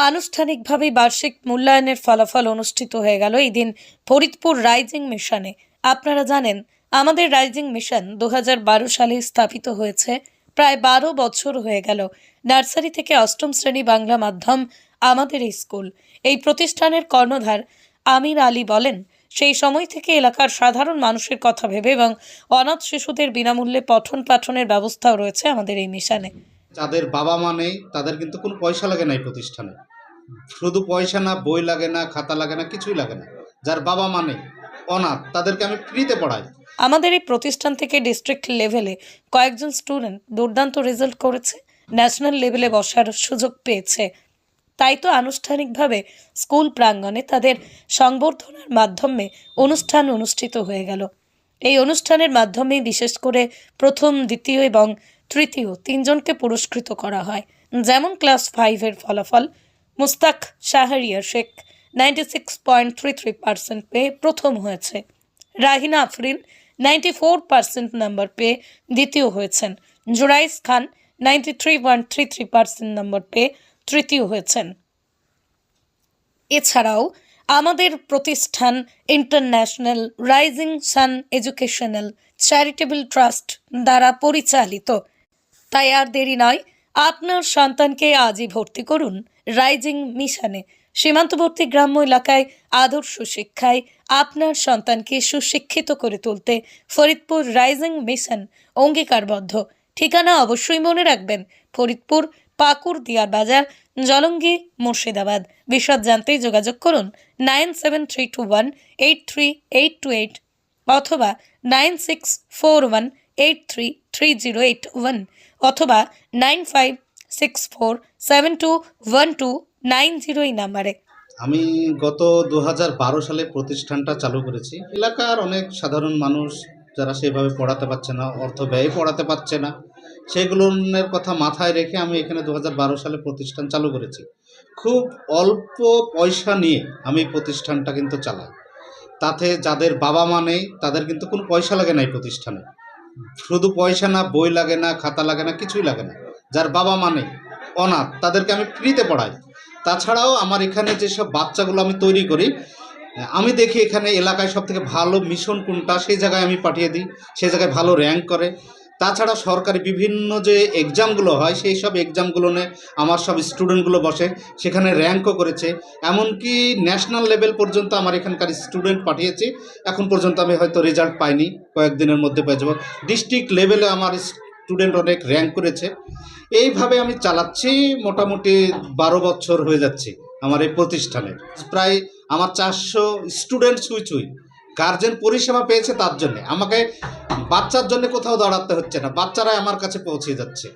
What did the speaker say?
আনুষ্ঠানিকভাবে বার্ষিক মূল্যায়নের ফলাফল অনুষ্ঠিত হয়ে গেল এই দিন ফরিদপুর রাইজিং মিশনে। আপনারা জানেন, আমাদের রাইজিং মিশন 2012 সালে স্থাপিত হয়েছে। প্রায় 12 বছর হয়ে গেল। নার্সারি থেকে অষ্টম শ্রেণী বাংলা মাধ্যম আমাদের এই স্কুল। এই প্রতিষ্ঠানের কর্ণধার আমির আলী বলেন, সেই সময় থেকে এলাকার সাধারণ মানুষের কথা ভেবে এবং অনাথ শিশুদের বিনামূল্যে পঠন পাঠনের ব্যবস্থাও রয়েছে আমাদের এই মিশনে। যাদের বাবা মা নেই তাদের কিন্তু কোনো পয়সা লাগে না এই প্রতিষ্ঠানে। শুধু পয়সা না, বই লাগে না, খাতা লাগে না, কিছুই লাগে না। যার বাবা মা নেই, অনাথ, তাদেরকে আমি ফ্রিতে পড়াই। আমাদের এই প্রতিষ্ঠান থেকে ডিস্ট্রিক্ট লেভেলে কয়েকজন স্টুডেন্ট দুর্দান্ত রেজাল্ট করেছে, ন্যাশনাল লেভেলে বসার সুযোগ পেয়েছে। তাই তো আনুষ্ঠানিকভাবে স্কুল প্রাঙ্গণে তাদের সংবর্ধনার মাধ্যমে অনুষ্ঠান অনুষ্ঠিত হয়ে গেল। এই অনুষ্ঠানের মাধ্যমে বিশেষ করে প্রথম, দ্বিতীয় এবং তৃতীয় তিনজনকে পুরস্কৃত করা হয়। যেমন ক্লাস 5-এর ফলাফল মুস্তাক শাহরিয়ার শেখ 96.33% পেয়ে প্রথম হয়েছে। রাহিনা আফরিন 94% নাম্বার পেয়ে দ্বিতীয় হয়েছেন। জুরাইস খান 93.33% নাম্বার পেয়ে তৃতীয় হয়েছেন। এছাড়াও আমাদের প্রতিষ্ঠান international rising sun educational charitable trust দ্বারা পরিচালিত। তাই আর দেরি নয়, আপনার সন্তানকে আজই ভর্তি করুন রাইজিং মিশনে। সীমান্তবর্তী গ্রাম্য এলাকায় আদর্শ শিক্ষায় আপনার সন্তানকে সুশিক্ষিত করে তুলতে ফরিদপুর রাইজিং মিশন অঙ্গীকারবদ্ধ। ঠিকানা অবশ্যই মনে রাখবেন, ফরিদপুর পাকুড়দিয়ার বাজার, জলঙ্গি, মুর্শিদাবাদ। বিশদ জানতে যোগাযোগ করুন 9732183828 অথবা 9641833081 অথবা 9564721290 এই নাম্বারে। আমি গত 2012 সালে প্রতিষ্ঠানটা চালু করেছি। এলাকার অনেক সাধারণ মানুষ যারা সেভাবে পড়াতে পারছে না, অর্থ ব্যয় পড়াতে পারছে না, সেগুলোর কথা মাথায় রেখে আমি এখানে 2012 সালে প্রতিষ্ঠান চালু করেছি। খুব অল্প পয়সা নিয়ে আমি প্রতিষ্ঠানটা কিন্তু চালাই। তাতে যাদের বাবা মা নেই তাদের কিন্তু কোনো পয়সা লাগে না এই প্রতিষ্ঠানে। শুধু পয়সা না, বই লাগে না, খাতা লাগে না, কিছুই লাগে না। যার বাবা মা নেই, অনাথ, তাদেরকে আমি ফ্রিতে পড়াই। তাছাড়াও আমার এখানে যেসব বাচ্চাগুলো আমি তৈরি করি, আমি দেখি এখানে এলাকায় সবথেকে ভালো মিশন কোনটা, সেই জায়গায় আমি পাঠিয়ে দিই, সেই জায়গায় ভালো র্যাঙ্ক করে। তাছাড়া সরকারি বিভিন্ন যে এক্সামগুলো হয়, সেই সব এক্সামগুলো নিয়ে আমার সব স্টুডেন্টগুলো বসে, সেখানে র্যাঙ্কও করেছে। এমনকি ন্যাশনাল লেভেল পর্যন্ত আমার এখানকার স্টুডেন্ট পাঠিয়েছি। এখন পর্যন্ত আমি হয়তো রেজাল্ট পাইনি, কয়েকদিনের মধ্যে পেয়ে যাব। ডিস্ট্রিক্ট লেভেলে আমার স্টুডেন্ট অনেক র্যাঙ্ক করেছে। এইভাবে আমি চালাচ্ছি, মোটামুটি 12 বছর হয়ে যাচ্ছে আমার এই প্রতিষ্ঠানে। প্রায় আমার 400 স্টুডেন্ট ছুঁই গার্জেন পরিষেবা পেয়েছে। তার জন্যে আমাকে বাচ্চার জন্য কোথাও দাঁড়াতে হচ্ছে না, বাচ্চারাই আমার কাছে পৌঁছে যাচ্ছে।